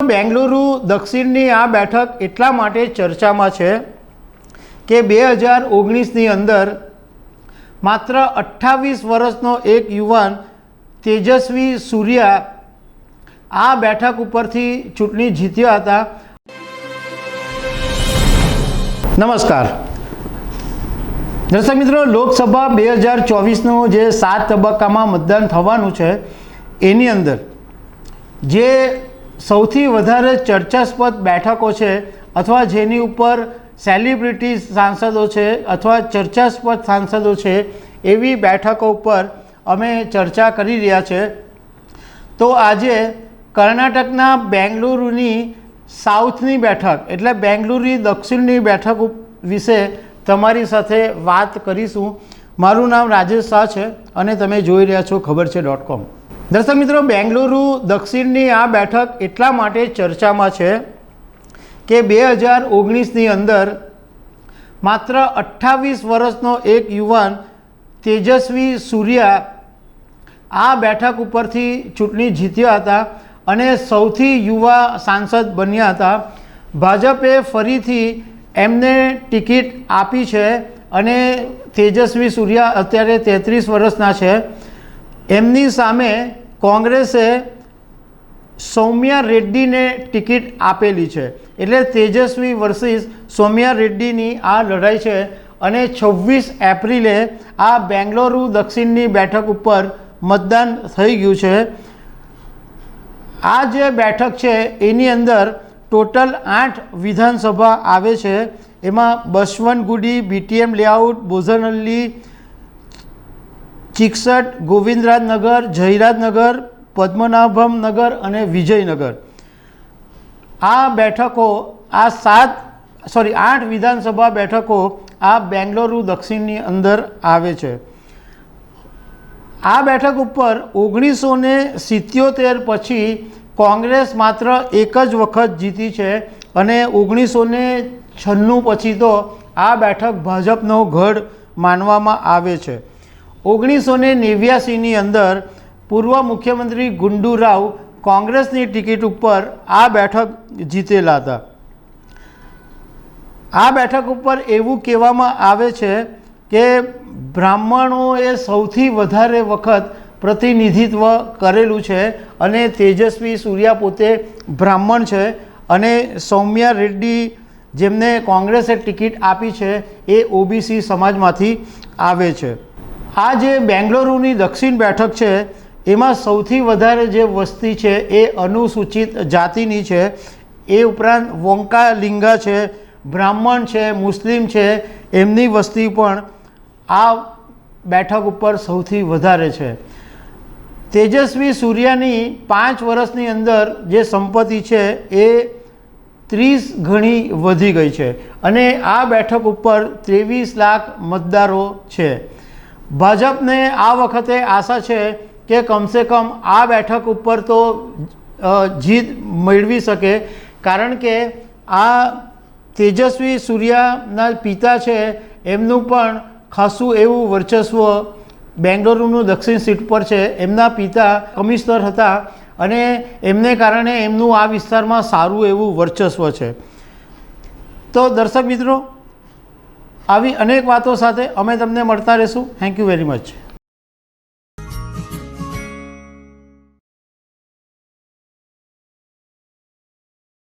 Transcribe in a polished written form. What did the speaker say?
બેંગલુરુ દક્ષિણની આ બેઠક એટલા માટે ચર્ચામાં છે કે 2019ની અંદર માત્ર 28 વર્ષનો એક યુવાન તેજસ્વી સૂર્યા આ બેઠક ઉપરથી ચૂંટણી જીત્યા હતા। નમસ્કાર દર્શક મિત્રો, લોકસભા 2024નું જે 7 તબક્કામાં મતદાન થવાનું છે એની અંદર જે સૌથી વધારે ચર્ચાસ્પદ બેઠકો છે અથવા જેની ઉપર સેલિબ્રિટી સાંસદો છે અથવા ચર્ચાસ્પદ સાંસદો છે એવી બેઠકો ઉપર અમે ચર્ચા કરી રહ્યા છે। તો આજે કર્ણાટકના બેંગલુરુની સાઉથની બેઠક એટલે બેંગલુરુ દક્ષિણની બેઠક વિશે તમારી સાથે વાત કરીશું। મારું નામ રાજેશ શાહ છે અને તમે જોઈ રહ્યા છો ખબરછે.com। દર્શક મિત્રો, બેંગલુરુ દક્ષિણની આ બેઠક એટલા માટે ચર્ચામાં છે કે 2019ની અંદર માત્ર 28 વર્ષનો એક યુવાન તેજસ્વી સૂર્યા આ બેઠક ઉપરથી ચૂંટણી જીત્યા હતા અને સૌથી યુવા સાંસદ બન્યા હતા। ભાજપે ફરીથી એમને ટિકિટ આપી છે અને તેજસ્વી સૂર્યા અત્યારે 33 વર્ષના છે। એમની સામે કોંગ્રેસે સૌમ્યા રેડ્ડીને ટિકિટ આપેલી છે, એટલે તેજસ્વી વર્સિસ સૌમ્યા રેડ્ડીની આ લડાઈ છે અને 26 એપ્રિલે આ બેંગલુરુ દક્ષિણની બેઠક ઉપર મતદાન થઈ ગયું છે। આ જે બેઠક છે એની અંદર ટોટલ 8 વિધાનસભા આવે છે। એમાં બસવનગુડી, બીટીએમ લેઆઉટ, બોઝનહલ્લી, ચિકસટ, ગોવિંદરાજનગર, જયરાજનગર, પદ્મનાભમ નગર અને વિજયનગર આ બેઠકો આ 8 વિધાનસભા બેઠકો આ બેંગલુરુ દક્ષિણની અંદર આવે છે। આ બેઠક ઉપર 1977 પછી કોંગ્રેસ માત્ર એક જ વખત જીતી છે અને 1996 પછી તો આ બેઠક ભાજપનો ગઢ માનવામાં આવે છે। 1989ની અંદર પૂર્વ મુખ્યમંત્રી ગુંડુ રાવ કોંગ્રેસની ટિકિટ ઉપર આ બેઠક જીતેલા હતા। આ બેઠક ઉપર એવું કહેવામાં આવે છે કે બ્રાહ્મણોએ સૌથી વધારે વખત પ્રતિનિધિત્વ કરેલું છે અને તેજસ્વી સૂર્યા પોતે બ્રાહ્મણ છે અને સૌમ્યા રેડ્ડી જેમને કોંગ્રેસે ટિકિટ આપી છે એ ઓબીસી સમાજમાંથી આવે છે। આ જે બેંગલુરુની દક્ષિણ બેઠક છે એમાં સૌથી વધારે જે વસ્તી છે એ અનુસૂચિત જાતિની છે। એ ઉપરાંત વોંકા લિંગા છે, બ્રાહ્મણ છે, મુસ્લિમ છે, એમની વસ્તી પણ આ બેઠક ઉપર સૌથી વધારે છે। તેજસ્વી સૂર્યાની 5 વર્ષની અંદર જે સંપત્તિ છે એ 30 ગણી વધી ગઈ છે અને આ બેઠક ઉપર 23 લાખ મતદારો છે। ભાજપને આ વખતે આશા છે કે કમસે કમ આ બેઠક ઉપર તો જીત મેળવી શકે, કારણ કે આ તેજસ્વી સૂર્યાના પિતા છે એમનું પણ ખાસું એવું વર્ચસ્વ બેંગલુરુનું દક્ષિણ સીટ પર છે। એમના પિતા કમિશનર હતા અને એમને કારણે એમનું આ વિસ્તારમાં સારું એવું વર્ચસ્વ છે। તો દર્શક મિત્રો, આવી અનેક વાતો સાથે અમે તમને મળતા રહીશું। Thank you very much.